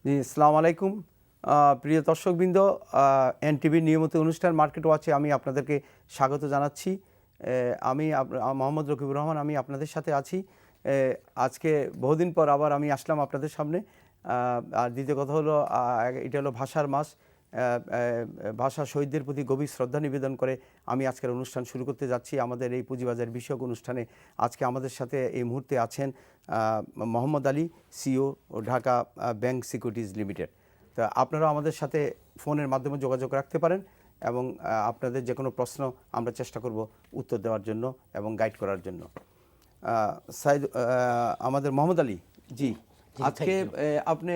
জি, আসসালামু আলাইকুম। প্রিয় দর্শকবৃন্দ, এনটিভির নিয়মিত অনুষ্ঠান মার্কেট ওয়াচে আমি আপনাদেরকে স্বাগত জানাচ্ছি। আমি মোহাম্মদ রকিবুর রহমান, আমি আপনাদের সাথে আছি। আজকে বহুদিন পর আবার আমি আসলাম আপনাদের সামনে। আর দ্বিতীয় কথা হলো, এটা হলো ভাষার মাস। ভাষা শহীদদের প্রতি গভীর শ্রদ্ধা নিবেদন করে আমি আজকের অনুষ্ঠান শুরু করতে যাচ্ছি। আমাদের এই পুঁজিবাজার বিষয়ক অনুষ্ঠানে আজকে আমাদের সাথে এই মুহূর্তে আছেন মোহাম্মদ আলী, সিইও ও ঢাকা ব্যাংক সিকিউরিটিজ লিমিটেড। তা আপনারা আমাদের সাথে ফোনের মাধ্যমে যোগাযোগ রাখতে পারেন এবং আপনাদের যে কোনো প্রশ্ন আমরা চেষ্টা করব উত্তর দেওয়ার জন্য এবং গাইড করার জন্য। আমাদের মোহাম্মদ আলী জি, আজকে আপনি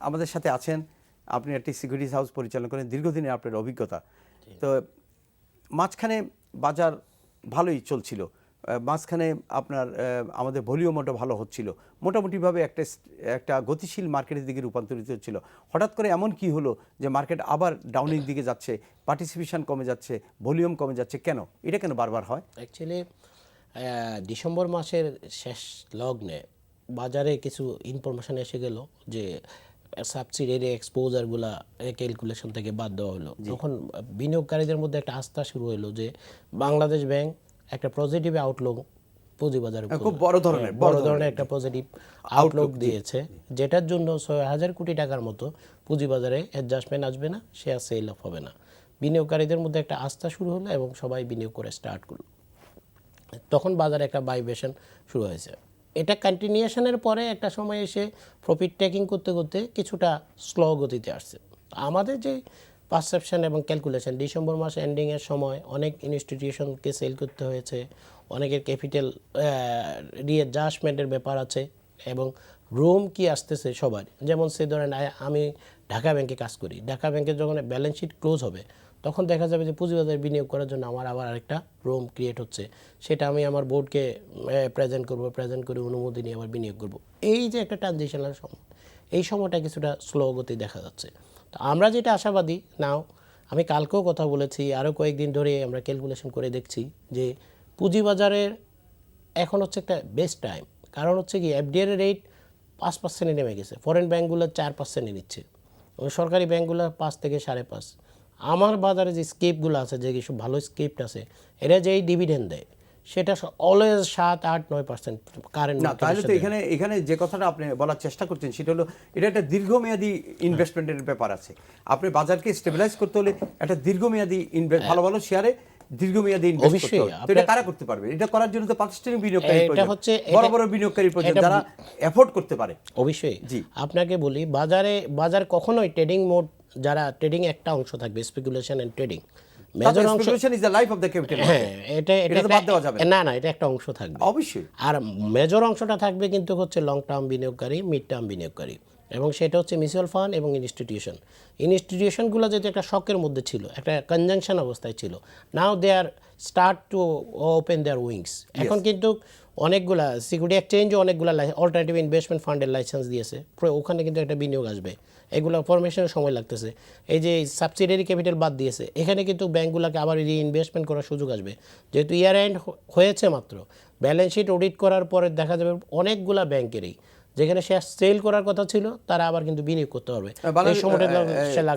আমাদের সাথে আছেন। আপনি একটি সিকিউরিটিজ হাউস পরিচালনা করেন, দীর্ঘদিনের আপনার অভিজ্ঞতা। তো মাঝখানে বাজার ভালোই চলছিল, মাঝখানে আপনার আমাদের ভলিউমটা ভালো হচ্ছিল, মোটামুটিভাবে একটা গতিশীল মার্কেটের দিকে রূপান্তরিত হচ্ছিল। হঠাৎ করে এমন কি হলো যে মার্কেট আবার ডাউনের দিকে যাচ্ছে, পার্টিসিপেশন কমে যাচ্ছে, ভলিউম কমে যাচ্ছে, কেন এটা কেন বারবার হয়? অ্যাকচুয়ালি ডিসেম্বর মাসের শেষ লগ্নে বাজারে কিছু ইনফরমেশন এসে গেল যে সাবসিডিয়ারি এক্সপোজারগুলা ক্যালকুলেশন থেকে বাদ দেওয়া হলো। তখন বিনিয়োগকারীদের মধ্যে একটা আস্থা শুরু হলো যে বাংলাদেশ ব্যাংক একটা পজিটিভ আউটলুক পুঁজিবাজারে খুব বড় ধরনের একটা পজিটিভ আউটলুক দিয়েছে, যেটার জন্য ৬,০০০ কোটি টাকার মতো পুঁজিবাজারে অ্যাডজাস্টমেন্ট আসবে না, শেয়ার সেল অফ হবে না। বিনিয়োগকারীদের মধ্যে একটা আস্থা শুরু হলো এবং সবাই বিনিয়োগ করে স্টার্ট করলো। তখন বাজারে একটা ভাইব্রেশন শুরু হয়েছে। এটা কন্টিনিউশনের পরে একটা সময় এসে প্রফিট টেকিং করতে করতে কিছুটা স্লো গতিতে আসছে। আমাদের যে পারসেপশন এবং ক্যালকুলেশন, ডিসেম্বর মাস এন্ডিংয়ের সময় অনেক ইনস্টিটিউশনকে সেল করতে হয়েছে, অনেকের ক্যাপিটাল রিঅ্যাডজাস্টমেন্টের ব্যাপার আছে এবং রুম কি আসতেছে সবার। যেমন সে ধরেন আমি ঢাকা ব্যাংকে কাজ করি, ঢাকা ব্যাংকের যখন ব্যালেন্স শিট ক্লোজ হবে তখন দেখা যাবে যে পুঁজিবাজারে বিনিয়োগ করার জন্য আমার আবার আরেকটা রুম ক্রিয়েট হচ্ছে, সেটা আমি আমার বোর্ডকে প্রেজেন্ট করে অনুমতি নিয়ে আবার বিনিয়োগ করব। এই যে একটা ট্রানজিশনাল সময়, এই সময়টা কিছুটা স্লো গতি দেখা যাচ্ছে। তো আমরা যেটা আশাবাদী নাও, আমি কালকেও কথা বলেছি, আরও কয়েকদিন ধরে আমরা ক্যালকুলেশন করে দেখছি যে পুঁজিবাজারের এখন হচ্ছে একটা বেস্ট টাইম। কারণ হচ্ছে কি, এফডিআর রেট 5% নেমে গেছে, ফরেন ব্যাঙ্কগুলো 4% নিচ্ছে, সরকারি ব্যাঙ্কগুলো 5 থেকে 5.5। আমার বাজারে যে স্কেপগুলো আছে, যে কিছু ভালো স্কেপ আছে, এরা যেই ডিভিডেন্ড দেয় সেটা অলওয়েজ 7-8-9% কারেন্ট। না, তাহলে তো এখানে যে কথাটা আপনি বলার চেষ্টা করছেন সেটা হলো, এটা একটা দীর্ঘমেয়াদী ইনভেস্টমেন্টের ব্যাপার আছে। আপনি বাজারকে স্টেবিলাইজ করতে হলে একটা দীর্ঘমেয়াদী ভালো ভালো শেয়ারে দীর্ঘমেয়াদী ইনভেস্ট করতে হবে। তো এটা কারা করতে পারবে? এটা করার জন্য তো প্রাতিষ্ঠানিক বিনিয়োগকারী প্রয়োজন, বড় বড় বিনিয়োগকারী প্রয়োজন যারা এফোর্ড করতে পারে। অবশ্যই আপনাকে বলি, বাজার কখনোই ট্রেডিং মোড, যারা ট্রেডিং একটা অংশ থাকবে, স্পেকুলেশন এন্ড ট্রেডিং, মেজর অংশ is the life of the capital market. এটা বাদ দেওয়া যাবে না, এটা একটা অংশ থাকবে অবশ্যই। আর মেজর অংশটা থাকবে কিন্তু হচ্ছে লং টার্ম বিনিয়োগকারী, মিড টার্ম বিনিয়োগকারী, এবং সেটা হচ্ছে মিউচুয়াল ফান্ড এবং ইনস্টিটিউশনগুলো যেটা একটা শকের মধ্যে ছিল, একটা কনজাংশন অবস্থায় ছিল, now they are start to open their wings. এখন কিন্তু অনেকগুলা সিকিউরিটি এক্সচেঞ্জও অনেকগুলা অল্টারনেটিভ ইনভেস্টমেন্ট ফান্ডের লাইসেন্স দিয়েছে, ওখানে কিন্তু একটা বিনিয়োগ আসবে। এগুলো ফরমেশনের সময় লাগতেছে। এই যে সাবসিডিয়ারি ক্যাপিটাল বাদ দিয়েছে, এখানে কিন্তু ব্যাঙ্কগুলোকে আবার রিইনভেস্টমেন্ট করার সুযোগ আসবে। যেহেতু ইয়ার এন্ড হয়েছে মাত্র, ব্যালেন্স শিট অডিট করার পরে দেখা যাবে অনেকগুলা ব্যাংকেরই যেখানে শেয়ার সেল করার কথা ছিল, তারা আবার কিন্তু বিনিয়োগ করতে পারবে। এই সময়টা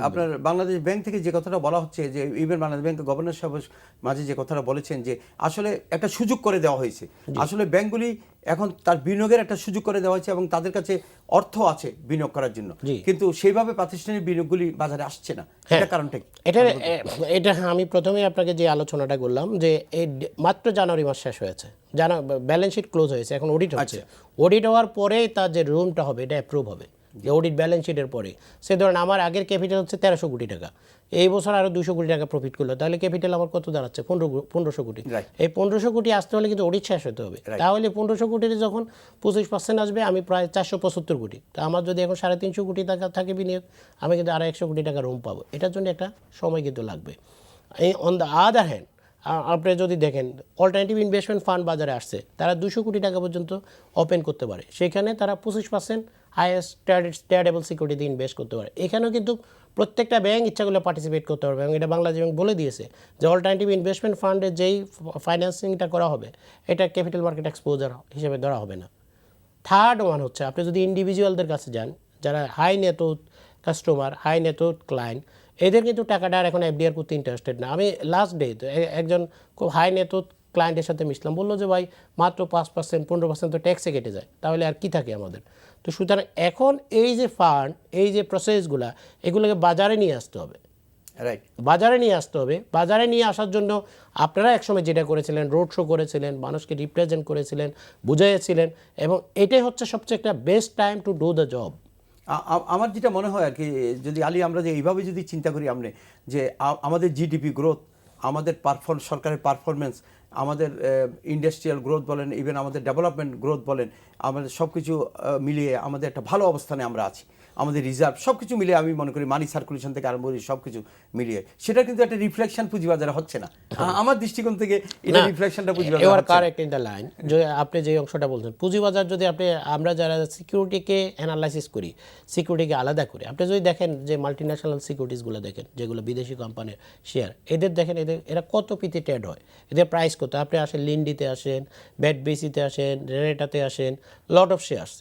আপনার বাংলাদেশ ব্যাংক থেকে যে কথাটা বলা হচ্ছে, যে ইভেন বাংলাদেশ ব্যাংকের গভর্নর সাহেব মাঝে যে কথাটা বলেছেন, যে আসলে একটা সুযোগ করে দেওয়া হয়েছে, আসলে ব্যাংকগুলি এখন তার বিনিয়োগের একটা সুযোগ করে দেওয়া হয়েছে এবং তাদের কাছে অর্থ আছে বিনিয়োগ করার জন্য, কিন্তু সেইভাবে প্রাতিষ্ঠানিক বিনিয়োগগুলি বাজারে আসছে না। এটা কারণটা কি? এটা আমি প্রথমে আপনাকে যে আলোচনাটা করলাম, যে এই মাত্র জানুয়ারি মাস শেষ হয়েছে, ব্যালেন্স শিট ক্লোজ হয়েছে, এখন অডিট হচ্ছে। অডিট হওয়ার পরেই তার যে রুমটা হবে এটা অ্যাপ্রুভ হবে, যে অডিট ব্যালেন্স শিটের পরে। সে ধরেন আমার আগের ক্যাপিটাল হচ্ছে 1300 কোটি টাকা, এই বছর আরও 200 কোটি টাকা প্রফিট করলো, তাহলে ক্যাপিটাল আমার কত দাঁড়াচ্ছে? 1500 কোটি। এই 1500 কোটি আসতে হলে কিন্তু অডিট শেষ হতে হবে। তাহলে 1500 কোটির যখন 25% আসবে, আমি প্রায় 475 কোটি। তো আমার যদি এখন 350 কোটি টাকা থাকে বিনিয়োগ, আমি কিন্তু আরও 100 কোটি টাকা রুম পাবো। এটার জন্য একটা সময় কিন্তু লাগবে। অন দ্য আদার হ্যান্ড, আপনি যদি দেখেন অল্টারনেটিভ ইনভেস্টমেন্ট ফান্ড বাজারে আসছে, তারা 200 কোটি টাকা পর্যন্ত ওপেন করতে পারে, সেখানে তারা 25% হাইয়েস্ট ট্রেডেবল সিকিউরিটিতে ইনভেস্ট করতে পারে। এখানেও কিন্তু প্রত্যেকটা ব্যাংক ইচ্ছা করলে পার্টিসিপেট করতে পারবে, এবং এটা বাংলাদেশ ব্যাংক বলে দিয়েছে যে অল্টারনেটিভ ইনভেস্টমেন্ট ফান্ডে যেই ফাইন্যান্সিংটা করা হবে, এটা ক্যাপিটাল মার্কেট এক্সপোজার হিসেবে ধরা হবে না। থার্ড ওয়ান হচ্ছে, আপনি যদি ইন্ডিভিজুয়ালদের কাছে যান, যারা high net worth customer, high net worth client, এদের কিন্তু টাকাটা আর এখন এফডিআর করতে ইন্টারেস্টেড না। আমি লাস্ট ডে একজন খুব হাই নেটওয়ার্থ ক্লায়েন্টের সাথে মিশলাম, বললো যে ভাই মাত্র 5% 15% তো ট্যাক্সে কেটে যায়, তাহলে আর কি থাকে আমাদের। তো সুতরাং এখন এই যে ফান্ড, এই যে প্রসেসগুলা, এগুলোকে বাজারে নিয়ে আসতে হবে। রাইট, বাজারে নিয়ে আসতে হবে। বাজারে নিয়ে আসার জন্য আপনারা একসময় যেটা করেছিলেন, রোড শো করেছিলেন, মানুষকে রিপ্রেজেন্ট করেছিলেন, বুঝাইছিলেন, এবং এটাই হচ্ছে সবচেয়ে একটা best time to do the job. আমার যেটা মনে হয় আর কি, যদি আলী আমরা যে এইভাবে যদি চিন্তা করি আমরা, যে আমাদের জিডিপি গ্রোথ, আমাদের সরকারের পারফরমেন্স, আমাদের ইন্ডাস্ট্রিয়াল গ্রোথ বলেন, ইভেন আমাদের ডেভেলপমেন্ট গ্রোথ বলেন, আমাদের সব কিছু মিলিয়ে আমাদের একটা ভালো অবস্থানে আমরা আছি। আমাদের রিজার্ভ সব কিছু মিলিয়ে আমি মনে করি মানি সার্কুলেশন থেকে আরম্ভ করি সব কিছু মিলিয়ে, সেটা কিন্তু একটা রিফ্লেকশন পুঁজিবাজারে হচ্ছে না। আমার দৃষ্টিকোণ থেকে এটা রিফ্লেকশনটা পুঁজিবাজারে এবার হচ্ছে না। কারেক্ট ইন দ্য লাইন, যে আপনি যে অংশটা বলছেন, পুঁজিবাজার যদি আমরা যারা সিকিউরিটিকে অ্যানালাইসিস করি, সিকিউরিটিকে আলাদা করি, আপনি যদি দেখেন যে মাল্টিন্যাশনাল সিকিউরিটিসগুলো দেখেন, যেগুলো বিদেশি কোম্পানির শেয়ার, এদের দেখেন এরা কত পিতে ট্রেড হয়, এদের প্রাইস কত। আপনি আসেন লিন্ডিতে আসেন, ব্যাটবিসিতে আসেন, রেনেটাতে আসেন, লট অফ শেয়ার্স।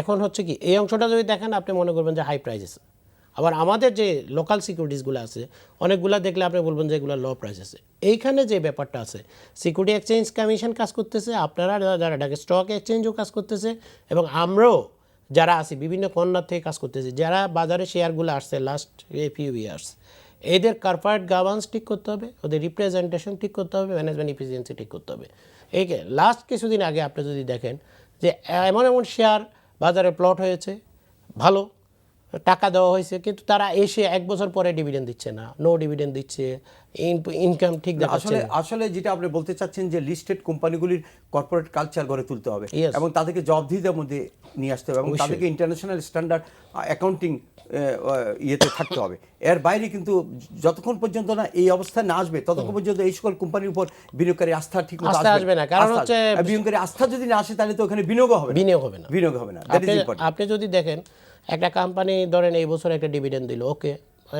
এখন হচ্ছে কি, এই অংশটা যদি দেখেন আপনি মনে করবেন যে হাই প্রাইসেস। আবার আমাদের যে লোকাল সিকিউরিটিসগুলো আছে অনেকগুলো দেখলে আপনি বলবেন যে এগুলো লো প্রাইস আছে। এইখানে যে ব্যাপারটা আছে, সিকিউরিটি এক্সচেঞ্জ কমিশন কাজ করতেছে, আপনারা যারা ঢাকা স্টক এক্সচেঞ্জও কাজ করতেছে, এবং আমরাও যারা আছি বিভিন্ন কর্নার থেকে কাজ করতেছি, যারা বাজারে শেয়ারগুলো আসছে লাস্ট ফিউ ইয়ার্স, এদের কর্পোরেট গভর্নেন্স ঠিক করতে হবে, ওদের রিপ্রেজেন্টেশন ঠিক করতে হবে, ম্যানেজমেন্ট এফিসিয়েন্সি ঠিক করতে হবে। এই লাস্ট কিছুদিন আগে আপনি যদি দেখেন যে এমন এমন শেয়ার বাজারে প্লট হয়েছে, ভালো টাকা দেওয়া হয়েছে, কিন্তু তারা এসে 1 বছর পরে ডিভিডেন্ড দিচ্ছে না, নো ডিভিডেন্ড দিচ্ছে, ইনকাম ঠিক দেখাচ্ছে না। আসলে যেটা আপনি বলতে চাচ্ছেন যে লিস্টেড কোম্পানিগুলির কর্পোরেট কালচার গড়ে তুলতে হবে, Yes. এবং তাদেরকে জবাবদিহিতার মধ্যে নিয়ে আসতে হবে, এবং তাদেরকে ইন্টারন্যাশনাল স্ট্যান্ডার্ড অ্যাকাউন্টিং ইয়েতে থাকতে হবে। এর বাইরে কিন্তু যতক্ষণ পর্যন্ত না এই অবস্থায় না আসবে, ততক্ষণ পর্যন্ত এই সকল কোম্পানির উপর বিনিয়োগকারী আস্থা ঠিক মতো আস্থা আসবে না, কারণ হচ্ছে বিনিয়োগকারী আস্থা যদি না আসে তাহলে তো ওখানে বিনিয়োগ হবে না। বিনিয়োগ হবে না। That is important. আপনি যদি দেখেন একটা কোম্পানি ধরেন এই বছর একটা ডিভিডেন্ড দিল, ওকে,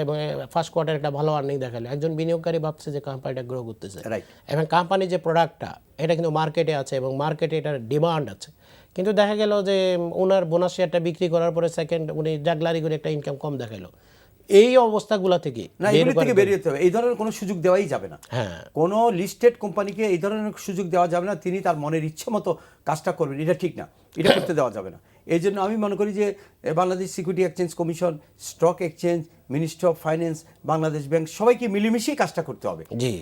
এবং ফার্স্ট কোয়ার্টার একটা ভালো আর্নিং দেখালো, একজন বিনিয়োগকারী ভাবছে যে কোম্পানিটা গ্রো করতেছে, Right. এবং কোম্পানির যে প্রোডাক্টটা এটা কিন্তু মার্কেটে আছে এবং মার্কেটে এটার ডিমান্ড আছে, কিন্তু দেখা গেল যে ওনার বোনাস শেয়ারটা বিক্রি করার পরে সেকেন্ড উনি জাগলারি করে একটা ইনকাম কম দেখালো। এই অবস্থাগুলো থেকে না, এগুলো থেকে বেরিয়ে যেতে হবে। এই ধরনের কোনো সুযোগ দেওয়াই যাবে না। হ্যাঁ, কোনো লিস্টেড কোম্পানিকে এই ধরনের সুযোগ দেওয়া যাবে না। তিনি তার মনের ইচ্ছে মতো কাজটা করবেন, এটা ঠিক না, এটা করতে দেওয়া যাবে না। এই জন্য আমি মনে করি যে Bangladesh security exchange commission, stock exchange, ministry of finance, Bangladesh bank, সবাইকে মিলেমিশেই কাজটা করতে হবে। জি,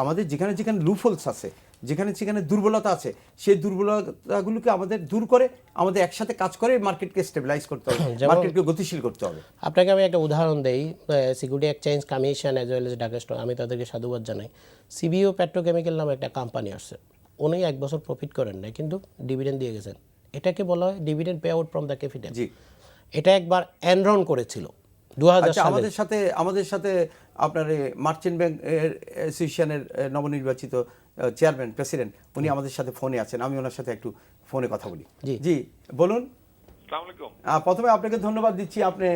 আমাদের যেখানে যেখানে লুফোলস আছে, যেখানে যেখানে দুর্বলতা আছে, সেই দুর্বলতাগুলোকে আমাদের দূর করে আমাদের একসাথে কাজ করে মার্কেটকে স্টেবিলাইজ করতে হবে, মার্কেটকে গতিশীল করতে হবে। আপনাকে আমি একটা উদাহরণ দেই, security exchange commission as well as Dhaka stock, আমি তাদেরকে সাধুবাদ জানাই। সিবিও পেট্রোকেমিক্যাল নামে একটা কোম্পানি আসছে, উনি 1 বছর প্রফিট করেন নাই, কিন্তু ডিভিডেন্ড দিয়ে গেছেন। এটাকে বলা হয় dividend pay out from the capital. জি, এটা একবার এনরন করেছিল 2000 আচ্ছা, সালে। আমাদের সাথে আপনার মার্চেন্ট ব্যাংক অ্যাসোসিয়েশনের নবনির্বাচিত চেয়ারম্যান, প্রেসিডেন্ট, উনি আমাদের সাথে ফোনে আছেন, আমি ওনার সাথে একটু ফোনে কথা বলি। জি। জি, বলুন। আসসালামু আলাইকুম। প্রথমে আপনাকে ধন্যবাদ দিচ্ছি, আপনি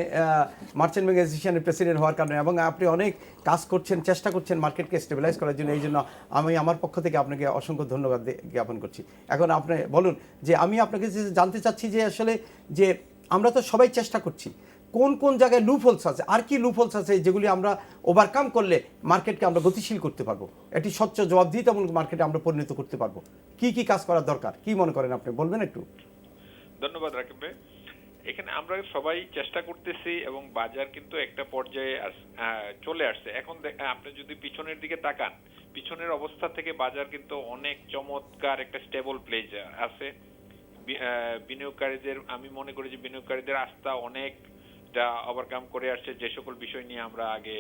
মার্চেন্ট ব্যাংক অ্যাসোসিয়েশনের প্রেসিডেন্ট হওয়ার কারণে, এবং আপনি অনেক কাজ করছেন, চেষ্টা করছেন মার্কেটকে স্টেবিলাইজ করার জন্য। এই জন্য আমি আমার পক্ষ থেকে আপনাকে অসংখ্য ধন্যবাদ জ্ঞাপন করছি। এখন আপনি বলুন যে আমি আপনাকে জানতে চাচ্ছি যে আসলে যে আমরা তো সবাই চেষ্টা করছি, কোন কোন জায়গায় লুপহোলস আছে, আর কি লুপহোলস আছে যেগুলি আমরা ওভারকাম করলে মার্কেটকে আমরা গতিশীল করতে পারবো, একটি স্বচ্ছ জবাবদিহিতামূলক মার্কেটে আমরা পরিণত করতে পারবো। কি কি কাজ করার দরকার, কি মনে করেন আপনি, বলবেন একটু? ধন্যবাদ রাকিব ভাই। এখানে আমরা সবাই চেষ্টা করতেছি এবং বাজার কিন্তু একটা পর্যায়ে চলে আসছে। এখন আপনি যদি পিছনের দিকে তাকান, পিছনের অবস্থা থেকে বাজার কিন্তু অনেক চমৎকার একটা স্টেবল প্লেস আছে। বিনিয়োগকারীদের, আমি মনে করি যে বিনিয়োগকারীদের আস্থা অনেকটা ওভারকাম করে আসছে। যে সকল বিষয় নিয়ে আমরা আগে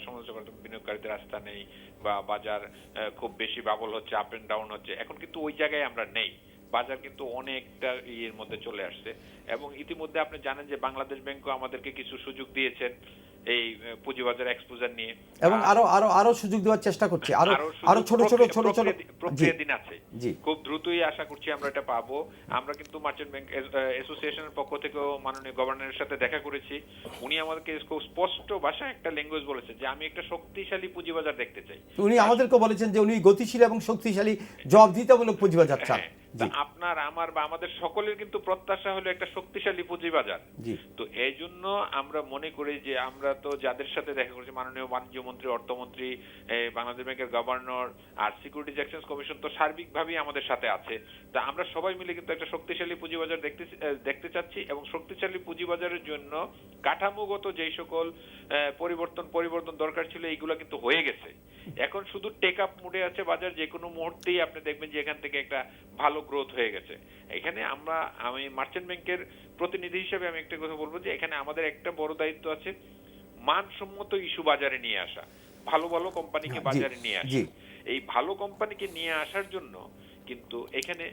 সমালোচনা করতাম, বিনিয়োগকারীদের আস্থা নেই বা বাজার খুব বেশি বাবল হচ্ছে, আপ এন্ড ডাউন হচ্ছে, এখন কিন্তু ওই জায়গায় আমরা নেই। বাজার কিন্তু অনেকটা ইয়ের মধ্যে চলে আসছে, এবং ইতিমধ্যে আপনি জানেন যে বাংলাদেশ ব্যাংকও আমাদেরকে কিছু সুযোগ দিয়েছেন এই পুঁজিবাজার এক্সপোজার নিয়ে, এবং আরো সুযোগ দেওয়ার চেষ্টা করছি, আরো ছোট প্রক্রিয়াধীন আছে। খুব দ্রুতই আশা করছি আমরা এটা পাবো। আমরা কিন্তু মার্চেন্ট ব্যাংক অ্যাসোসিয়েশনের পক্ষ থেকেও মাননীয় গভর্নরের সাথে দেখা করেছি। উনি আমাদেরকে খুব স্পষ্ট ভাষায় একটা ল্যাঙ্গুয়েজ বলেছেন যে আমি একটা শক্তিশালী পুঁজিবাজার দেখতে চাই। উনি আমাদেরকে বলেছেন যে উনি গতিশীল এবং শক্তিশালী জবাবদিহিতামূলক পুঁজিবাজার চান। তা আপনার আমার বা আমাদের সকলের কিন্তু প্রত্যাশা হলো একটা শক্তিশালী পুঁজিবাজার। জি। তো এই জন্য আমরা মনে করি যে আমরা তো যাদের সাথে দেখা করছি, মাননীয় বাণিজ্য মন্ত্রী, অর্থমন্ত্রী, বাংলাদেশ ব্যাংকের গভর্নর আর সিকিউরিটিজ এক্সচেঞ্জ কমিশন তো সার্বিকভাবেই আমাদের সাথে আছে। তা আমরা সবাই মিলে কিন্তু একটা শক্তিশালী পুঁজিবাজার দেখতে চাচ্ছি, এবং শক্তিশালী পুঁজিবাজারের জন্য কাঠামোগত যেই সকল পরিবর্তন দরকার ছিল এইগুলো কিন্তু হয়ে গেছে। এখন শুধু টেক আপ মুডে আছে বাজার, যে কোনো মুহূর্তেই আপনি দেখবেন যে এখান থেকে একটা ভালো গ্রোথ হয়ে গেছে। এখানে আমি মার্চেন্ট ব্যাংকের প্রতিনিধি হিসেবে আমি একটা কথা বলবো যে এখানে আমাদের একটা বড় দায়িত্ব আছে, মানসম্মত ইস্যু বাজারে নিয়ে আসা, ভালো ভালো কোম্পানিকে বাজারে নিয়ে আসা। এই ভালো কোম্পানিকে নিয়ে আসার জন্য কিন্তু এখানে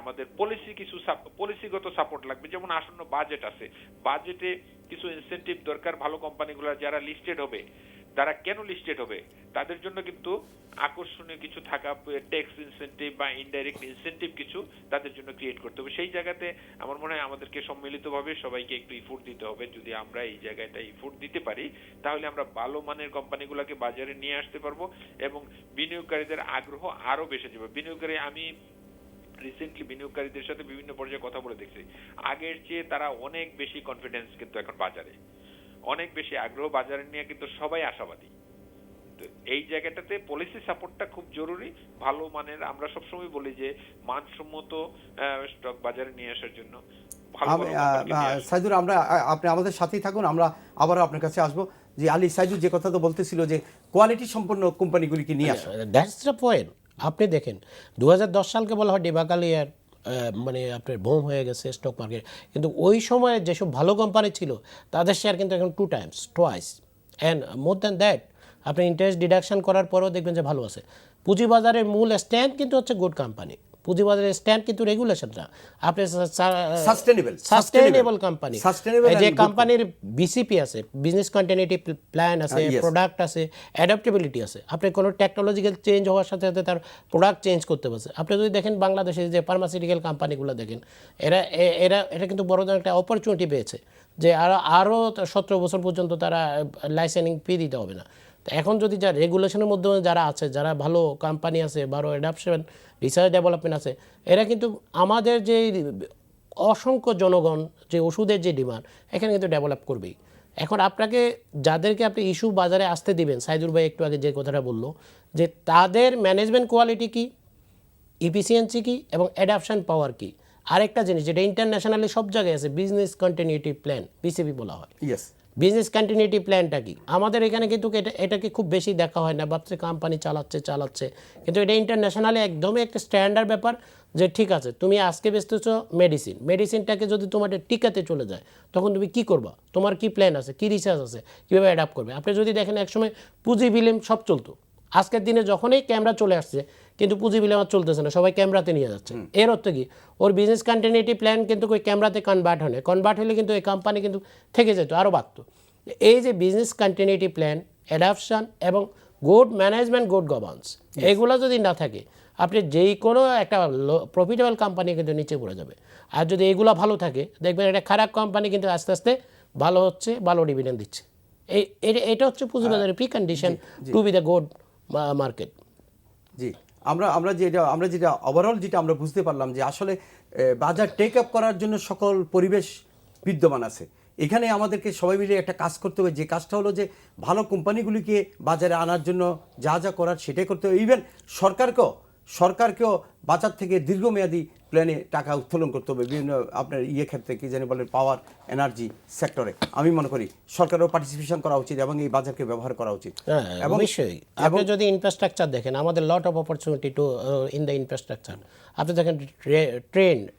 আমাদের পলিসিগত সাপোর্ট লাগবে। যেমন আসন্ন বাজেট আছে, বাজেটে কিছু ইনসেনটিভ দরকার ভালো কোম্পানিগুলো যারা লিস্টেড হবে। তারা কেন লিস্টেড হবে, তাদের জন্য কিন্তু আকর্ষণীয় কিছু থাকা, ট্যাক্স ইনসেনটিভ বা ইনডাইরেক্ট ইনসেনটিভ কিছু তাদের জন্য ক্রিয়েট করতে হবে। সেই জায়গাতে আমার মনে হয় আমাদেরকে সম্মিলিতভাবে সবাইকে একটু ইফোর্ট দিতে হবে। যদি আমরা এই জায়গাটা ইফোর্ট দিতে পারি, তাহলে আমরা ভালো মানের কোম্পানিগুলোকে বাজারে নিয়ে আসতে পারবো এবং বিনিয়োগকারীদের আগ্রহ আরো বেশি যাবে। আমি রিসেন্টলি বিনিয়োগকারীদের সাথে বিভিন্ন পর্যায়ে কথা বলে দেখছি, আগের চেয়ে তারা অনেক বেশি কনফিডেন্স কিন্তু এখন বাজারে, অনেক বেশি আগ্রহ বাজারে নিয়ে কিন্তু সবাই আশাবাদী। তো এই জায়গাটাতে পলিসি সাপোর্টটা খুব জরুরি, ভালো মানের। আমরা সবসময় বলি যে মানসম্মত স্টক বাজারে নিয়ে আসার জন্য সাইদুর, আপনি আমাদের সাথেই থাকুন, আমরা আবারও আপনার কাছে আসবো। যে আলী, সাইদুর যে কথা তো বলতেছিল যে কোয়ালিটি সম্পন্ন কোম্পানিগুলিকে নিয়ে আসা, দ্যাটস দ্য পয়েন্ট। আপনি দেখেন 2010 সালকে বলা হয় ডিবাকাল ইয়ার, মানে আপনার বোম হয়ে গেছে স্টক মার্কেট, কিন্তু ওই সময়ে যেসব ভালো কোম্পানি ছিল তাদের শেয়ার কিন্তু এখন twice and more than that. আপনি ইন্টারেস্ট ডিডাকশন করার পরেও দেখবেন যে ভালো আছে। পুঁজিবাজারের মূল স্ট্যান্ড কিন্তু হচ্ছে গুড কোম্পানি। পুঁজিবাজারের স্ট্যান্ড কিন্তু রেগুলেশন না, আপনি সাস্টেইনেবল কোম্পানি, যে কোম্পানির বিসিপি আছে, বিজনেস কন্টিনিউটি প্ল্যান আছে, প্রোডাক্ট আছে, অ্যাডাপ্টেবিলিটি আছে। আপনি কোনো টেকনোলজিক্যাল চেঞ্জ হওয়ার সাথে সাথে তার প্রোডাক্ট চেঞ্জ করতে পারছে। আপনি যদি দেখেন বাংলাদেশে যে ফার্মাসিউটিক্যাল কোম্পানিগুলো দেখেন, এরা কিন্তু বড় ধরনের একটা অপরচুনিটি পেয়েছে যে আরও 17 বছর পর্যন্ত তারা লাইসেন্সিং ফি দিতে হবে না। তো এখন যদি যা রেগুলেশনের মধ্যে যারা আছে, যারা ভালো কোম্পানি আছে, ভালো অ্যাডাপশন, রিসার্চ ডেভেলপমেন্ট আছে, এরা কিন্তু আমাদের যে অসংখ্য জনগণ যে ওষুধের যে ডিমান্ড, এখানে কিন্তু ডেভেলপ করবেই। এখন আপনাকে যাদেরকে আপনি ইস্যু বাজারে আসতে দিবেন, সাইদুর ভাই একটু আগে যে কথাটা বললো, যে তাদের ম্যানেজমেন্ট কোয়ালিটি কি, ইফিসিয়েন্সি কি এবং অ্যাডাপশন পাওয়ার কি। আরেকটা জিনিস যেটা ইন্টারন্যাশনালি সব জায়গায় আছে, বিজনেস কন্টিনিউটি প্ল্যান, বিসিপি বলা হয়। বিজনেস কন্টিনিউটি প্ল্যানটা কি, আমাদের এখানে কিন্তু এটাকে খুব বেশি দেখা হয় না, ভাবছে কোম্পানি চালাচ্ছে, কিন্তু এটা ইন্টারন্যাশনালি একদমই একটা স্ট্যান্ডার্ড ব্যাপার যে ঠিক আছে তুমি আজকে বেচতেছো মেডিসিনটাকে যদি তোমার টিকাতে চলে যায়, তখন তুমি কি করবা, তোমার কি প্ল্যান আছে, কি রিসার্চ আছে, কীভাবে অ্যাডাপ্ট করবে। আপনি যদি দেখেন একসময় পুঁজি বিলিম সব চলতো, আজকের দিনে যখনই ক্যামেরা চলে আসছে কিন্তু পুঁজি বিলিম আর চলতেছে না, সবাই ক্যামেরাতে নিয়ে যাচ্ছে। এর অর্থ কি, ওর বিজনেস কন্টিনিউটি প্ল্যান কিন্তু ওই ক্যামেরাতে কনভার্ট হলে কিন্তু এই কোম্পানি কিন্তু থেকে যেত, আরও বাড়তো। এই যে বিজনেস কন্টিনিউটি প্ল্যান, অ্যাডাপশন এবং গুড ম্যানেজমেন্ট, গুড গভর্নেন্স, এগুলো যদি না থাকে, আপনি যেই কোনো একটা প্রফিটেবল কোম্পানি কিন্তু নিচে পড়ে যাবে। আর যদি এগুলো ভালো থাকে, দেখবেন একটা খারাপ কোম্পানি কিন্তু আস্তে আস্তে ভালো হচ্ছে, ভালো ডিভিডেন্ড দিচ্ছে। এটা হচ্ছে পুঁজিবাজারের pre condition to be the good market. জি, আমরা যেটা ওভারঅল যেটা আমরা বুঝতে পারলাম যে আসলে বাজার টেক আপ করার জন্য সকল পরিবেশ বিদ্যমান আছে। এখানে আমাদেরকে সবাই মিলে একটা কাজ করতে হবে, যে কাজটা হলো যে ভালো কোম্পানিগুলিকে বাজারে আনার জন্য যা যা করার সেটাই করতে হবে। ইভেন সরকারকেও বাজার থেকে দীর্ঘমেয়াদী প্ল্যানে টাকা উত্তোলন করতে হবে। বিভিন্ন আপনার ক্ষেত্রে কি জানি বলেন, পাওয়ার এনার্জি সেক্টরে আমি মনে করি সরকারেরও পার্টিসিপেশন করা উচিত এবং এই বাজারকে ব্যবহার করা উচিত। এবং অবশ্যই আপনি যদি ইনফ্রাস্ট্রাকচার দেখেন, আমাদের lot of opportunity to in the infrastructure. আপনি দেখেন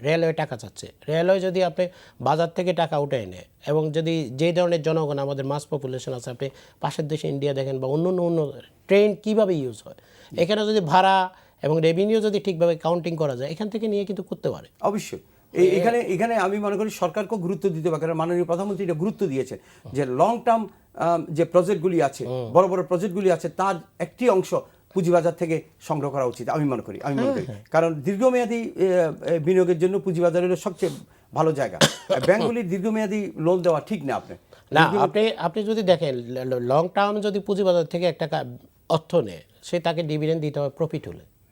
রেলওয়ে টাকা চাচ্ছে, রেলওয়ে যদি আপনি বাজার থেকে টাকা উঠে এনে এবং যদি যে ধরনের জনগণ আমাদের মাস পপুলেশন আছে, আপনি পাশের দেশে ইন্ডিয়া দেখেন বা অন্য ট্রেন কীভাবে ইউজ হয়, এখানে যদি ভাড়া এবং রেভিনিউ যদি ঠিকভাবে কাউন্টিং করা যায়, এখান থেকে নিয়ে কিন্তু করতে পারে। অবশ্যই এখানে আমি মনে করি সরকারকেও গুরুত্ব দিতে হবে, কারণ মাননীয় প্রধানমন্ত্রী এটা গুরুত্ব দিয়েছেন যে লং টার্ম যে প্রজেক্টগুলি আছে, বড় বড় প্রজেক্টগুলি আছে, তার একটি অংশ পুঁজিবাজার থেকে সংগ্রহ করা উচিত আমি মনে করি। কারণ দীর্ঘমেয়াদী বিনিয়োগের জন্য পুঁজিবাজার হলো সবচেয়ে ভালো জায়গা। ব্যাংকগুলির দীর্ঘমেয়াদী লোন দেওয়া ঠিক না। আপনি যদি দেখেন লং টার্ম যদি পুঁজিবাজার থেকে একটা অর্থ নেয়, সে তাকে ডিভিডেন্ড দিতে হবে প্রফিট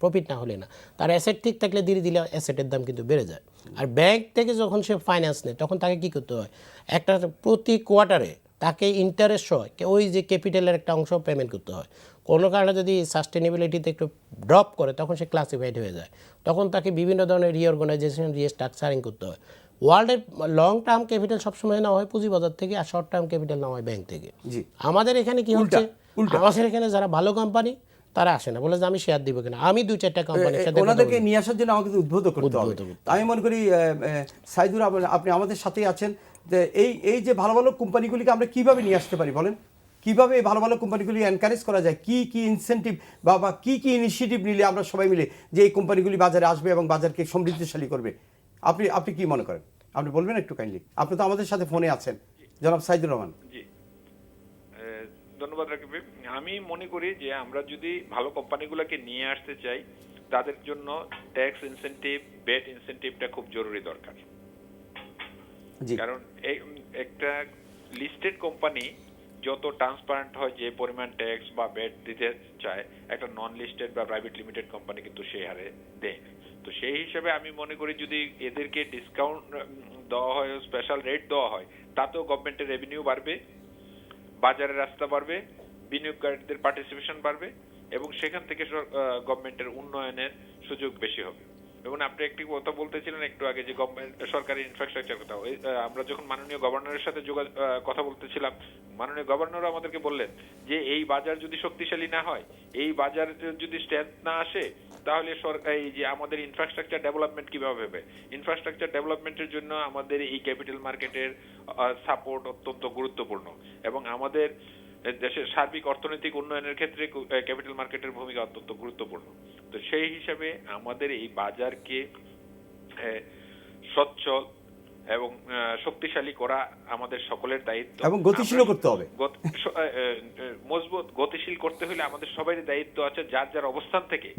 প্রফিট না হলে না। তার অ্যাসেট ঠিক থাকলে ধীরে ধীরে অ্যাসেটের দাম কিন্তু বেড়ে যায়। আর ব্যাংক থেকে যখন সে ফাইন্যান্স নেয় তখন তাকে কী করতে হয়, একটা প্রতি কোয়ার্টারে তাকে ইন্টারেস্ট হয় ওই যে ক্যাপিটালের একটা অংশ পেমেন্ট করতে হয়। কোনো কারণে যদি সাস্টেনেবিলিটিতে একটু ড্রপ করে তখন সে ক্লাসিফাইড হয়ে যায়, তখন তাকে বিভিন্ন ধরনের রিঅর্গানাইজেশন রিস্ট্রাকচারিং করতে হয়। ওয়ার্ল্ডের লং টার্ম ক্যাপিটাল সবসময় নেওয়া হয় পুঁজিবাজার থেকে, আর শর্ট টার্ম ক্যাপিটাল নেওয়া হয় ব্যাংক থেকে। জি। আমাদের এখানে কি হচ্ছে, উল্টা। আমাদের এখানে যারা ভালো কোম্পানি তারা আসে না, বলে যে আমি শেয়ার দিব কিনা, আমি 2-4টা কোম্পানির সাথে ওনাদেরকে নিয়ে আসার জন্য আমাকে উদ্বুদ্ধ করতে হবে। আমি মনে করি সাইদুর আপনি আমাদের সাথেই আছেন, যে এই যে ভালো ভালো কোম্পানিগুলিকে আমরা কিভাবে নিয়ে আসতে পারি বলেন, কিভাবে এই ভালো ভালো কোম্পানিগুলি এনকারেজ করা যায়, কি ইনসেন্টিভ বা কি ইনিশিয়েটিভ নিলে আমরা সবাই মিলে যে এই কোম্পানিগুলি বাজারে আসবে এবং বাজারকে সমৃদ্ধশালী করবে, আপনি কি মনে করেন? আপনি বলবেন একটু কাইন্ডলি, আপনি তো আমাদের সাথে ফোনে আছেন, জনাব সাইদুর রহমান। জি, ধন্যবাদ রাকিব। আমি মনে করি যে আমরা যদি ভালো কোম্পানিগুলোকে নিয়ে আসতে চাই, তাদের জন্য ট্যাক্স ইনসেন্টিভ, বেট ইনসেন্টিভটা খুব জরুরি দরকার। কারণ একটা লিস্টেড কোম্পানি যত ট্রান্সপারেন্ট হয়, যে পরিমাণ ট্যাক্স বা বেট দিতে চায়, একটা নন লিস্টেড বা প্রাইভেট লিমিটেড কোম্পানি কিন্তু সেই হারে দেয়। তো সেই হিসেবে আমি মনে করি যদি এদেরকে ডিসকাউন্ট দেওয়া হয়, স্পেশাল রেট দেওয়া হয়, তাতেও গভর্নমেন্টের রেভিনিউ বাড়বে, বাজারের রাস্তা বাড়বে, বিনিয়োগকারীদের পার্টিসিপেশন বাড়বে, এবং সেখান থেকে গভর্নমেন্টের উন্নয়নের সুযোগ বেশি হবে। এবং আপনি একটি কথা বলতেছিলেন একটু আগে যে গভর্নমেন্ট সরকারি ইনফ্রাস্ট্রাকচার কথা, আমরা যখন মাননীয় গভর্নরের সাথে কথা বলতেছিলাম, মাননীয় গভর্নর আমাদেরকে বললেন যে এই বাজার যদি শক্তিশালী না হয়, এই বাজার যদি স্ট্রেংথ না আসে, তাহলে সরকার এই যে আমাদের ইনফ্রাস্ট্রাকচার ডেভেলপমেন্ট কিভাবে হবে। ইনফ্রাস্ট্রাকচার ডেভেলপমেন্টের জন্য আমাদের এই ক্যাপিটাল মার্কেটের সাপোর্ট অত্যন্ত গুরুত্বপূর্ণ, এবং আমাদের দেশের সার্বিক অর্থনৈতিক উন্নয়নের ক্ষেত্রে ক্যাপিটাল মার্কেটের ভূমিকা অত্যন্ত গুরুত্বপূর্ণ। তো সেই হিসাবে আমাদের এই বাজারকে সচ্ছল এবং শক্তিশালী করা আমাদের সকলের দায়িত্ব, এবং গতিশীল করতে হবে। মজবুত গতিশীল করতে হলে আমাদের সবারই দায়িত্ব আছে, যার যার অবস্থান থেকে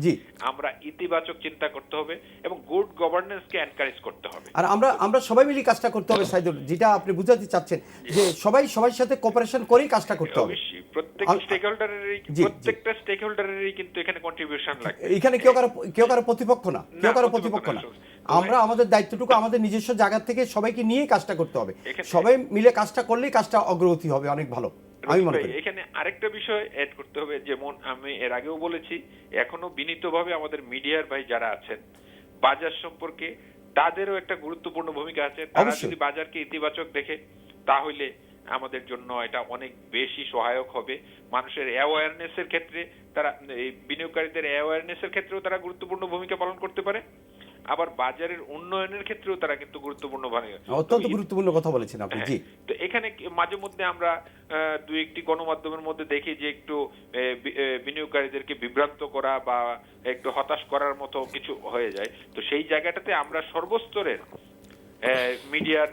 আমরা ইতিবাচক চিন্তা করতে হবে এবং গুড গভর্নেন্সকে এনকারেজ করতে হবে। আর আমরা সবাই মিলে কাজটা করতে হবে সাইদুল, যেটা আপনি বুঝাতে চাচ্ছেন যে সবার সাথে কোঅপারেশন করেই কাজটা করতে হবে। অবশ্যই প্রত্যেকটা স্টেক হোল্ডারেরই কিন্তু এখানে কন্ট্রিবিউশন লাগবে। এখানে কেউ কারো প্রতিপক্ষ না, আমরা আমাদের দায়িত্বটুকু আমাদের নিজস্ব জায়গা থেকে সবাইকে নিয়ে কাজটা করতে হবে। সবাই মিলে কাজটা করলেই কাজটা অগ্রগতি হবে অনেক ভালো। আমি মনে করি এখানে আরেকটা বিষয় অ্যাড করতে হবে, যেমন আমি এর আগেও বলেছি, এখনো বিনীতভাবে আমাদের মিডিয়ার ভাই যারা আছেন, বাজার সম্পর্কে তাদেরও একটা গুরুত্বপূর্ণ ভূমিকা আছে। তারা যদি বাজারকে ইতিবাচক দেখে, তাহলে আমাদের জন্য এটা অনেক বেশি সহায়ক হবে। মানুষের অ্যাওয়ারনেসের ক্ষেত্রে তারা, এই বিনিয়োগকারীদের অ্যাওয়ারনেসের ক্ষেত্রেও তারা গুরুত্বপূর্ণ ভূমিকা পালন করতে পারে, আবার বাজারের উন্নয়নের ক্ষেত্রেও তারা কিন্তু গুরুত্বপূর্ণ ভূমিকা। অত্যন্ত গুরুত্বপূর্ণ কথা বলেছেন আপনি। জি, তো এখানে মাঝে মধ্যে আমরা দুই একটি গণমাধ্যমের মধ্যে দেখি যে একটু বিনিয়োগকারীদেরকে বিভ্রান্ত করা বা একটু হতাশ করার মতো কিছু হয়ে যায়। তো সেই জায়গাটাতে আমরা সর্বস্তরের মিডিয়ার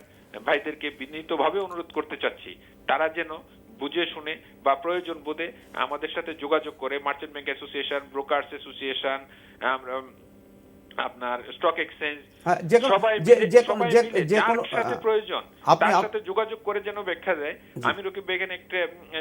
ভাইদেরকে বিনীতভাবে অনুরোধ করতে চাচ্ছি, তারা যেন বুঝে শুনে বা প্রয়োজন বোধে আমাদের সাথে যোগাযোগ করে, merchant bank association, brokers association, আপনার স্টক এক্সচেঞ্জ, সবাই সাথে প্রয়োজন তার সাথে যোগাযোগ করে যেন ব্যাখ্যা দেয়। আমি রকিব বেগেন একটা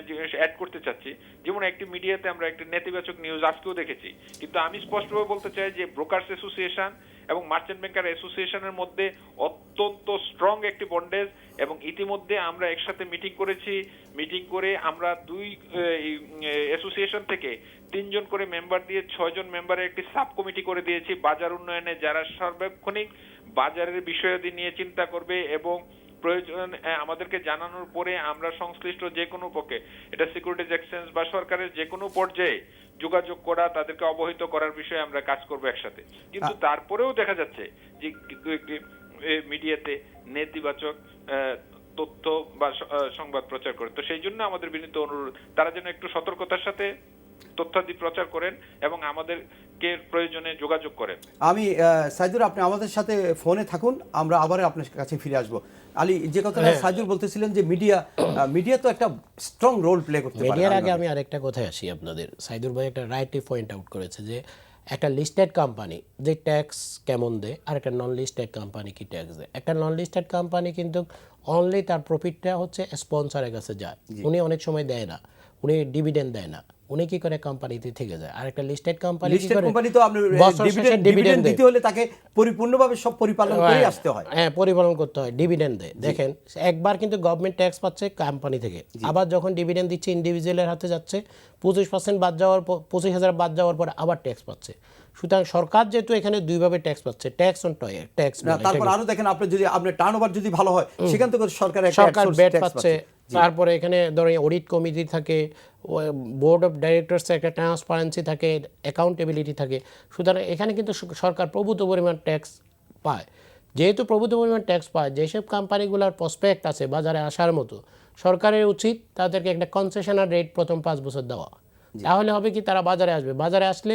জিনিস অ্যাড করতে চাচ্ছি, যেমন একটি মিডিয়াতে আমরা একটা নেতিবাচক নিউজ আজকেও দেখেছি, কিন্তু আমি স্পষ্টভাবে বলতে চাই যে ব্রোকার্স অ্যাসোসিয়েশন এবং মার্চেন্ট ব্যাংকার অ্যাসোসিয়েশনের মধ্যে অত্যন্ত স্ট্রং একটি বন্ডেজ, এবং ইতিমধ্যে আমরা একসাথে মিটিং করেছি। মিটিং করে আমরা দুই অ্যাসোসিয়েশন থেকে 3 জন করে মেম্বার দিয়ে 6 জন মেম্বারের একটি সাব কমিটি করে দিয়েছি, বাজার উন্নয়নে যারা সার্বক্ষণিক বাজারের বিষয়াদি নিয়ে চিন্তা করবে, এবং প্রয়োজন আমাদেরকে জানানোর পরে আমরা সংশ্লিষ্ট যে কোনো পক্ষে, এটা সিকিউরিটিজ এক্সচেঞ্জ বা সরকারের যে কোনো পর্যায়ে যোগাযোগ করা, তাদেরকে অবহিত করার বিষয়ে আমরা কাজ করব একসাথে। কিন্তু তারপরেও দেখা যাচ্ছে যে মিডিয়াতে নেতিবাচক তথ্য বা সংবাদ প্রচার করে। তো সেই জন্য আমাদের বিনীত অনুরোধ, তারা যেন একটু সতর্কতার সাথে তথ্যাদি প্রচার করেন এবং আমাদেরকে প্রয়োজনে যোগাযোগ করেন। আমি সাইদুর, আপনি আমাদের সাথে ফোনে থাকুন, আমরা আবার আপনার কাছে ফিরে আসবো। আলী, যে কথাটা সাইদুর বলতেছিলেন যে মিডিয়া তো একটা স্ট্রং রোল প্লে করতে পারে। মিডিয়ার আগে আমি আরেকটা কথায় আসি আপনাদের। সাইদুর ভাই একটা রাইটলি পয়েন্ট আউট করেছে যে একটা লিস্টেড কোম্পানি যে ট্যাক্স কেমন দেয় আর একটা নন লিস্টেড কোম্পানি কি ট্যাক্স দেয়। একটা নন লিস্টেড কোম্পানি কিন্তু অনলি তার প্রফিটটা হচ্ছে স্পন্সরের কাছে যায়, উনি অনেক সময় দেয় না, উনি ডিভিডেন্ড দেয় না, উনি কি করে কোম্পানিতে থেকে যায়, আর একটা লিস্টেড কোম্পানি কি লিস্টেড করে কোম্পানি তো আপনি বছর শেষে ডিভিডেন্ড দেয়। দিতে হলে তাকে পরিপূর্ণভাবে সব পরিপালন করে আসতে হয়। হ্যাঁ, পরিপালন করতে হয়, ডিভিডেন্ড দেয়। দেখেন, একবার কিন্তু গভর্নমেন্ট ট্যাক্স পাচ্ছে কোম্পানি থেকে, আবার যখন ডিভিডেন্ড দিচ্ছে ইন্ডিভিজুয়ালের হাতে যাচ্ছে 25% বাদ যাওয়ার পর, 25,000 বাদ যাওয়ার পর আবার ট্যাক্স পাচ্ছে। সুতরাং সরকার যেহেতু এখানে দুইভাবে ট্যাক্স পাচ্ছে, ট্যাক্স অন ট্যাক্স, না, তারপর আরো দেখেন আপনি যদি আপনার টার্নওভার যদি ভালো হয় সেখান থেকে সরকার একটা সরকার source ব্যাট tax পাচ্ছে। তারপরে এখানে ধরেন অডিট কমিটি থাকে, বোর্ড অফ ডাইরেক্টরস একটা ট্রান্সপারেন্সি থাকে, অ্যাকাউন্টেবিলিটি থাকে। সুতরাং এখানে কিন্তু সরকার প্রভূত পরিমাণ ট্যাক্স পায়। যেহেতু প্রভূত পরিমাণ ট্যাক্স পায়, যেসব কোম্পানিগুলোর প্রসপেক্ট আছে বাজারে আসার মতো, সরকারের উচিত তাদেরকে একটা কনসেশনাল রেট প্রথম 5 বছর দেওয়া। তাহলে হবে কি, তারা বাজারে আসবে। বাজারে আসলে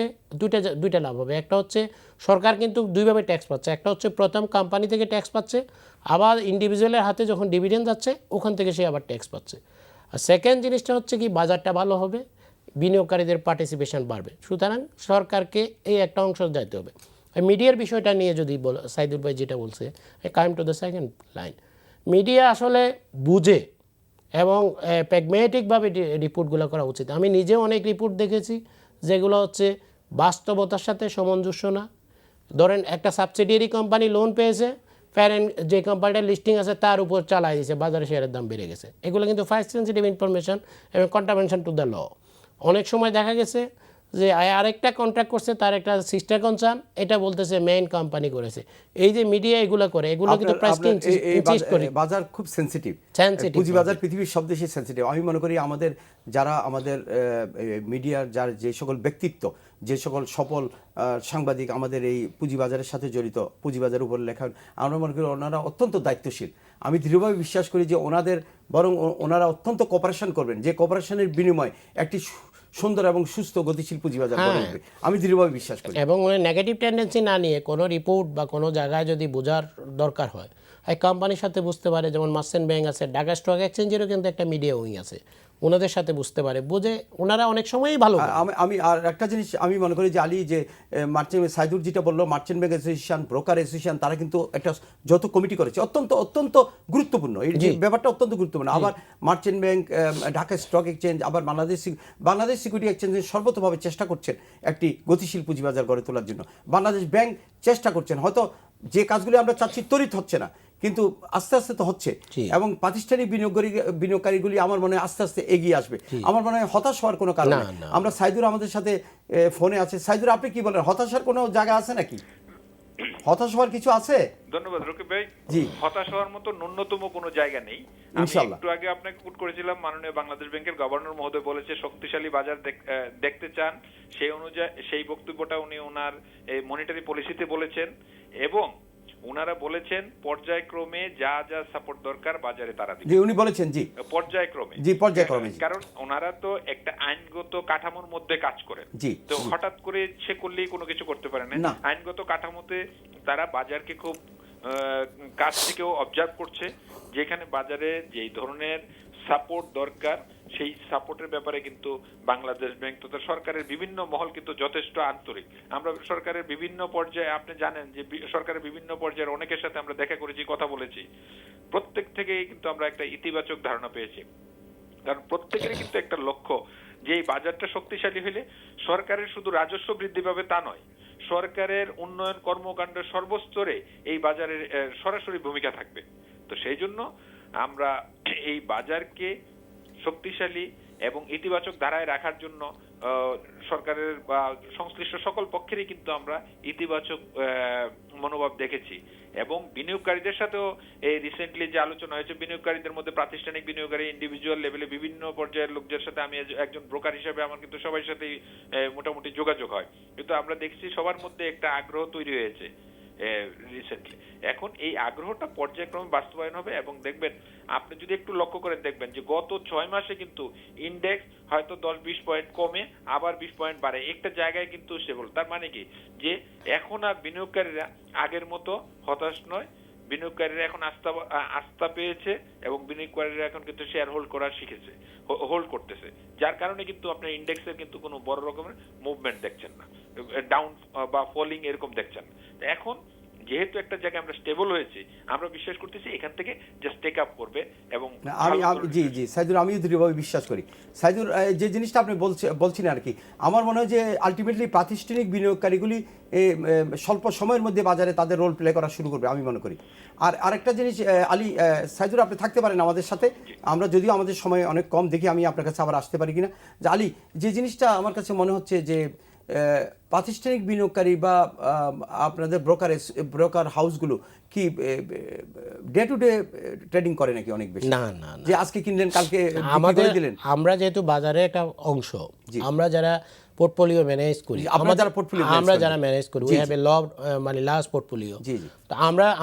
দুইটা লাভ হবে। একটা হচ্ছে সরকার কিন্তু দুইভাবে ট্যাক্স পাচ্ছে, একটা হচ্ছে প্রথম কোম্পানি থেকে ট্যাক্স পাচ্ছে, আবার ইন্ডিভিজুয়ালের হাতে যখন ডিভিডেন্ড যাচ্ছে ওখান থেকে সে আবার ট্যাক্স পাচ্ছে। আর সেকেন্ড জিনিসটা হচ্ছে কি, বাজারটা ভালো হবে, বিনিয়োগকারীদের পার্টিসিপেশন বাড়বে। সুতরাং সরকারকে এই একটা অংশ যাইতে হবে। মিডিয়ার বিষয়টা নিয়ে যদি সাইদুল ভাই যেটা বলছে, come to the second line, media আসলে বুঝে এবং প্র্যাগম্যাটিকভাবে রিপোর্টগুলো করা উচিত। আমি নিজেও অনেক রিপোর্ট দেখেছি যেগুলো হচ্ছে বাস্তবতার সাথে সামঞ্জস্য না। ধরেন একটা সাবসিডিয়ারি কোম্পানি লোন পেয়েছে, প্যারেন্ট যে কোম্পানিটার লিস্টিং আছে তার উপর চালাই দিয়েছে, বাজারে শেয়ারের দাম বেড়ে গেছে। এগুলো কিন্তু প্রাইস সেন্সিটিভ ইনফরমেশন এবং কন্ট্রাভেনশন টু দ্য ল। অনেক সময় দেখা গেছে যে আরেকটা কন্ট্রাক্ট করছে, তার একটা সিস্টার কনসার্ন, এটা বলতেছে মেইন কোম্পানি করেছে। এই যে মিডিয়া এগুলো করে, এগুলো কিন্তু প্রাইসকে ইনসিস্ট করে। বাজার খুব সেন্সিটিভ, Sensitive পুঁজি বাজার পৃথিবীর সব দেশে সেন্সিটিভ। আমি মনে করি আমাদের যারা আমাদের মিডিয়ার যার যে সকল ব্যক্তিত্ব, যে সকল সফল সাংবাদিক আমাদের এই পুঁজিবাজারের সাথে জড়িত, পুঁজিবাজারের উপর লেখা, আমরা মনে করি ওনারা অত্যন্ত দায়িত্বশীল। আমি দৃঢ়ভাবে বিশ্বাস করি যে ওনারা অত্যন্ত কোঅপারেশন করবেন, যে কোঅপারেশনের বিনিময়ে একটি সুন্দর এবং সুস্থ গতিশীল পুঁজিবাজার গড়ে উঠবে, আমি দৃঢ়ভাবে বিশ্বাস করি। এবং নেগেটিভ টেন্ডেন্সি না নিয়ে কোনো রিপোর্ট বা কোনো জায়গায় যদি বোঝার দরকার হয়, এই কোম্পানির সাথে বুঝতে পারে। যেমন মার্চেন্ট ব্যাংক আছে, ঢাকা স্টক এক্সচেঞ্জেরও কিন্তু একটা মিডিয়া উইং আছে, ওনাদের সাথে বুঝতে পারে, বুঝে ওনারা অনেক সময়ই ভালো করে। আমি আর একটা জিনিস আমি মনে করি যে আলী, যে মার্চেন্ট সাইদুর যেটা বললো, merchant bank association, broker association, তারা কিন্তু একটা যৌথ কমিটি করেছে, অত্যন্ত অত্যন্ত গুরুত্বপূর্ণ। এই যে ব্যাপারটা অত্যন্ত গুরুত্বপূর্ণ। আবার merchant bank, Dhaka stock exchange, আবার বাংলাদেশ সিকিউরিটি এক্সচেঞ্জ সর্বতভাবে চেষ্টা করছেন একটি গতিশীল পুঁজিবাজার গড়ে তোলার জন্য। বাংলাদেশ ব্যাংক চেষ্টা করছেন, হয়তো যে কাজগুলি আমরা চাচ্ছি তড়িৎ হচ্ছে না, কিন্তু আস্তে আস্তে তো হচ্ছে। এবং প্রাতিষ্ঠানিক বিনিয়োগকারীগুলি আমার মনে হয় আস্তে আস্তে এগিয়ে আসবে। আমার মনে হয় হতাশ হওয়ার কোনো কারণ নেই। আমরা সাইদুর আমাদের সাথে ফোনে আছে। সাইদুর, আপনি কি বলেন, হতাশার কোনো জায়গা আছে নাকি? হতাশ হওয়ার কিছু আছে? ধন্যবাদ রকিব ভাই। জি, হতাশ হওয়ার মতো ন্যূনতম কোনো জায়গা নেই। আমি একটু আগে আপনাকে কোট করেছিলাম, মাননীয় বাংলাদেশ ব্যাংকের গভর্নর মহোদয় বলেছে শক্তিশালী বাজার দেখতে চান, সেই অনুযায়ী সেই বক্তব্যটা উনি ওনার মনিটারি পলিসিতে বলেছেন। এবং ওনারা বলেছেন পর্যায়ক্রমে যা যা সাপোর্ট দরকার বাজারে তারা দিবে। জি, উনি বলেছেন। জি, পর্যায়ক্রমে। জি, পর্যায়ক্রমে। কারণ ওনারা তো একটা আইনগত কাঠামোর মধ্যে কাজ করেন। জি, তো হঠাৎ করে ইচ্ছে করলেই কোনো কিছু করতে পারে না। আইনগত কাঠামোতে তারা বাজারকে খুব কাছ থেকেও অবজার্ভ করছে, যেখানে বাজারে যেই ধরনের সাপোর্ট দরকার সেই সাপোর্টের ব্যাপারে কিন্তু বাংলাদেশ ব্যাংক তথা সরকারের বিভিন্ন মহল কিন্তু যথেষ্ট আন্তরিক। আমরা সরকারের বিভিন্ন পর্যায়ে, আপনি জানেন যে সরকারের বিভিন্ন পর্যায়ের অনেকের সাথে আমরা দেখা করেছি, কথা বলেছি, প্রত্যেক থেকেই কিন্তু আমরা একটা ইতিবাচক ধারণা পেয়েছি। কারণ প্রত্যেকেরই কিন্তু একটা লক্ষ্য যে এই বাজারটা শক্তিশালী হলে সরকারের শুধু রাজস্ব বৃদ্ধি পাবে তা নয়, সরকারের উন্নয়ন কর্মকাণ্ডের সর্বস্তরে এই বাজারের সরাসরি ভূমিকা থাকবে। তো সেই জন্য আমরা এই বাজারকে শক্তিশালী এবং ইতিবাচক ধারায় রাখার জন্য সরকারের বা সংশ্লিষ্ট সকল পক্ষেরই কিন্তু আমরা ইতিবাচক মনোভাব দেখেছি। এবং বিনিয়োগকারীদের সাথেও এই রিসেন্টলি যে আলোচনা হয়েছে, বিনিয়োগকারীদের মধ্যে প্রাতিষ্ঠানিক বিনিয়োগকারী, ইন্ডিভিজুয়াল লেভেলে বিভিন্ন পর্যায়ের লোকদের সাথে, আমি একজন ব্রোকার হিসেবে আমার কিন্তু সবার সাথেই মোটামুটি যোগাযোগ হয়, কিন্তু আমরা দেখছি সবার মধ্যে একটা আগ্রহ তৈরি হয়েছে রিসেন্টলি। এখন এই আগ্রহটা পর্যায়ক্রমে বাস্তবায়ন হবে। এবং দেখবেন, আপনি যদি একটু লক্ষ্য করেন দেখবেন যে গত 6 মাসে কিন্তু ইন্ডেক্স হয়তো 10-20 পয়েন্ট কমে আবার 20 পয়েন্ট বাড়ে, একটা জায়গায় কিন্তু স্টেবল। তার মানে কি, যে এখন আর বিনিয়োগকারীরা আগের মতো হতাশ নয়, বিনিয়োগকারীরা এখন আস্থা পেয়েছে এবং বিনিয়োগকারীরা এখন কিন্তু শেয়ার হোল্ড করা শিখেছে, হোল্ড করতেছে, যার কারণে কিন্তু আপনার ইন্ডেক্সের কিন্তু কোনো বড় রকমের মুভমেন্ট দেখছেন না, ডাউন বা ফলিং এরকম দেখছেন না। এখন যেহেতু একটা জায়গায় আমরা স্টেবল হয়েছি, আমরা বিশ্বাস করতেছি এখান থেকে জাস্ট টেক আপ করবে এবং জি জি সাইদুর, আমিও দৃঢ়ভাবে বিশ্বাস করি। সাইদুর, যে জিনিসটা আপনি বলছিলেন আর কি, আমার মনে হয় যে আলটিমেটলি প্রাতিষ্ঠানিক বিনিয়োগকারীগুলি স্বল্প সময়ের মধ্যে বাজারে তাদের রোল প্লে করা শুরু করবে আমি মনে করি। আর আরেকটা জিনিস, আলী, সাইদুর আপনি থাকতে পারেন আমাদের সাথে, আমরা যদিও আমাদের সময় অনেক কম, দেখি আমি আপনার কাছে আবার আসতে পারি কিনা। যে আলী, যে জিনিসটা আমার কাছে মনে হচ্ছে যে প্রাতিষ্ঠানিক বিনিয়োগকারী বা আপনাদের ব্রোকার হাউসগুলো কি ডে টু ডে ট্রেডিং করে নাকি অনেক বেশি? না না না, যে আজকে কিনলেন কালকে আমাদের দিলেন। আমরা যেহেতু বাজারে একটা অংশ, আমরা যারা পোর্টফোলিও ম্যানেজ করি, আমরা যারা ম্যানেজ করি, উই হ্যাভ এ মানে লার্জ পোর্টফোলিও। তো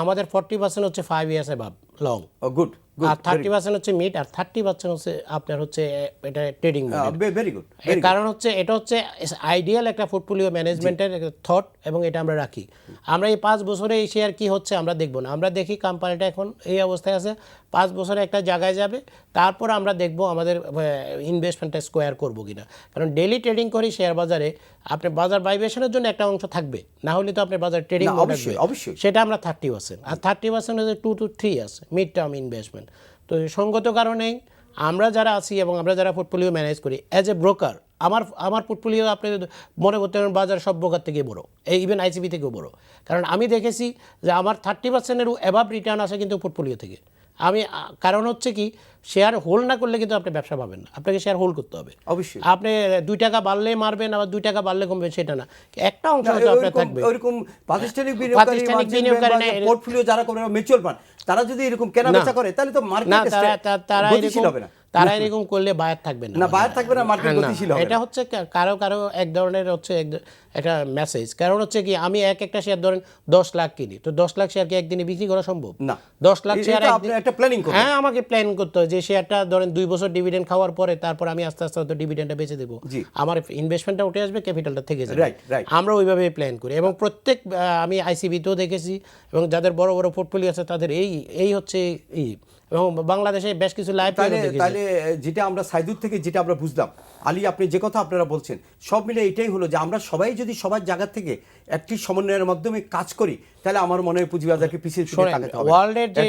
আমাদের 40% হচ্ছে 5 ইয়ার্স অ্যাবাভ লং, গুড, আর 30% হচ্ছে মিড, আর 30% হচ্ছে আপনার হচ্ছে এটা ট্রেডিং মডেল। Very good. এর কারণ হচ্ছে এটা হচ্ছে আইডিয়াল একটা পোর্টফোলিও ম্যানেজমেন্টের থট, এবং এটা আমরা রাখি। আমরা এই 5 বছরে এই শেয়ার কি হচ্ছে আমরা দেখব না, আমরা দেখি কোম্পানিটা এখন এই অবস্থায় আছে, 5 বছরে একটা জায়গায় যাবে, তারপর আমরা দেখব আমাদের ইনভেস্টমেন্টটা স্কোয়ার করবো কিনা। কারণ ডেইলি ট্রেডিং করি শেয়ার বাজারে, আপনি বাজার ভাইব্রেশনের জন্য একটা অংশ থাকবে, না হলে তো আপনার বাজার ট্রেডিং অবশ্যই সেটা আমরা 30%, আর 30% হচ্ছে 2 to 3 years mid term investment. তো সঙ্গত কারণে আমরা যারা আছি এবং আমরা যারা পোর্টফোলিও ম্যানেজ করি অ্যাজ এ ব্রোকার, আমার পোর্টফোলিও আপনি মনে করতে পারেন বাজার সব ব্রোকার থেকে বড়, ইভেন আইসিবি থেকেও বড়। কারণ আমি দেখেছি যে আমার 30%-এর অ্যাবাভ রিটার্ন আসে কিন্তু পোর্টফোলিও থেকে। কারণ হচ্ছে কি, শেয়ার হোল্ড না করলে কিন্তু আপনি ব্যবসা পাবেন না, আপনাকে শেয়ার হোল্ড করতে হবে। অবশ্যই আপনি 2 টাকা বাড়লে মারবেন, আবার 2 টাকা বাড়লে কমবে, সেটা না, একটা অংশ হয়তো আপনার থাকবে। ওইরকম প্রাতিষ্ঠানিক বিনিয়োগকারী পোর্টফোলিও যারা করে মিউচুয়াল ফান্ড, তারা যদি এরকম কেনা বেচা করে তাহলে তো মার্কেট গতিশীল হবে না। তারা এরকম করলে বায়ার থাকবে না, বায়ার থাকবে না, মার্কেট গতিশীল হবে। এটা হচ্ছে কারো এক ধরনের হচ্ছে একটা মেসেজ। কারণ হচ্ছে কি, আমি একটা শেয়ার ধরেন 10 লাখ কিনি, তো 10 লাখ শেয়ার কি একদিনে বিক্রি করা সম্ভব না? 10 লাখ শেয়ার একটা প্ল্যানিং করতে, হ্যাঁ, আমাকে প্ল্যান করতে হয় যে শেয়ারটা ধরেন 2 বছর ডিভিডেন্ড খাওয়ার পরে তারপর আমি আস্তে আস্তে হয়তো ডিভিডেন্ডটা বেচে দেবো, আমার ইনভেস্টমেন্টটা উঠে আসবে, ক্যাপিটালটা থেকে যাবে। আমরা ওইভাবে প্ল্যান করি, এবং প্রত্যেক আমি আইসিবিতেও দেখেছি, এবং যাদের বড় বড় পোর্টফোলিও আছে তাদের এই হচ্ছে এবং বাংলাদেশে বেশ কিছু লাইভ। তাহলে যেটা আমরা সাইদুর থেকে যেটা আমরা বুঝলাম, আলী আপনি যে কথা আপনারা বলছেন সব মিলে এটাই হলো যে আমরা সবাই যদি সবার জায়গা থেকে একটি সমন্বয়ের মাধ্যমে কাজ করি, তাহলে আমার মনে হয় পুঁজিবাজারকে পিছিয়ে তাকাতে হবে। ওয়ার্ল্ডের যে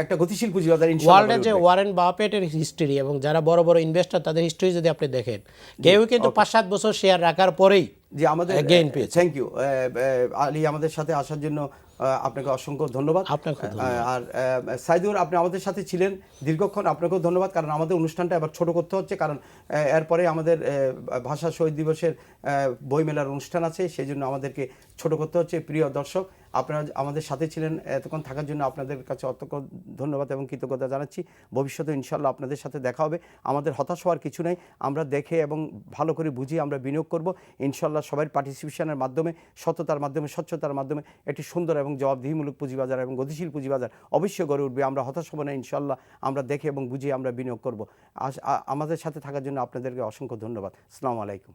একটা গতিশীল পুঁজিবাজার, ওয়ার্ল্ডের যে ওয়ারেন বাফেটের হিস্টরি এবং যারা বড় বড় ইনভেস্টর তাদের হিস্টরি যদি আপনি দেখেন, কেউ কিন্তু 5-7 বছর শেয়ার রাখার পরেই যে আমাদের গেইন পেয়েছে। থ্যাংক ইউ আলী, আমাদের সাথে আসার জন্য আপনাকে অসংখ্য ধন্যবাদ। আর সাইদুর, আপনি আমাদের সাথে ছিলেন দীর্ঘক্ষণ, আপনাকেও ধন্যবাদ। কারণ আমাদের অনুষ্ঠানটা এবার ছোট করতে হচ্ছে, কারণ এরপরে আমাদের ভাষা শহীদ দিবসের বইমেলার অনুষ্ঠান আছে, সেই জন্য আমাদেরকে ছোট করতে হচ্ছে। প্রিয় দর্শক, আপনারা আমাদের সাথে ছিলেন এতক্ষণ থাকার জন্য আপনাদের কাছে অত্যন্ত ধন্যবাদ এবং কৃতজ্ঞতা জানাচ্ছি। ভবিষ্যতে ইনশাল্লাহ আপনাদের সাথে দেখা হবে। আমাদের হতাশ হওয়ার কিছু নেই, আমরা দেখে এবং ভালো করে বুঝিয়ে আমরা বিনিয়োগ করব ইনশাল্লাহ। সবার পার্টিসিপেশনের মাধ্যমে, সততার মাধ্যমে, স্বচ্ছতার মাধ্যমে একটি সুন্দর এবং জবাবদিহিমূলক পুঁজিবাজার এবং গতিশীল পুঁজিবাজার অবশ্যই গড়ে উঠবে। আমরা হতাশ হব না ইনশাল্লাহ, আমরা দেখে এবং বুঝিয়ে আমরা বিনিয়োগ করব। আমাদের সাথে থাকার জন্য আপনাদেরকে অসংখ্য ধন্যবাদ। আসসালামু আলাইকুম।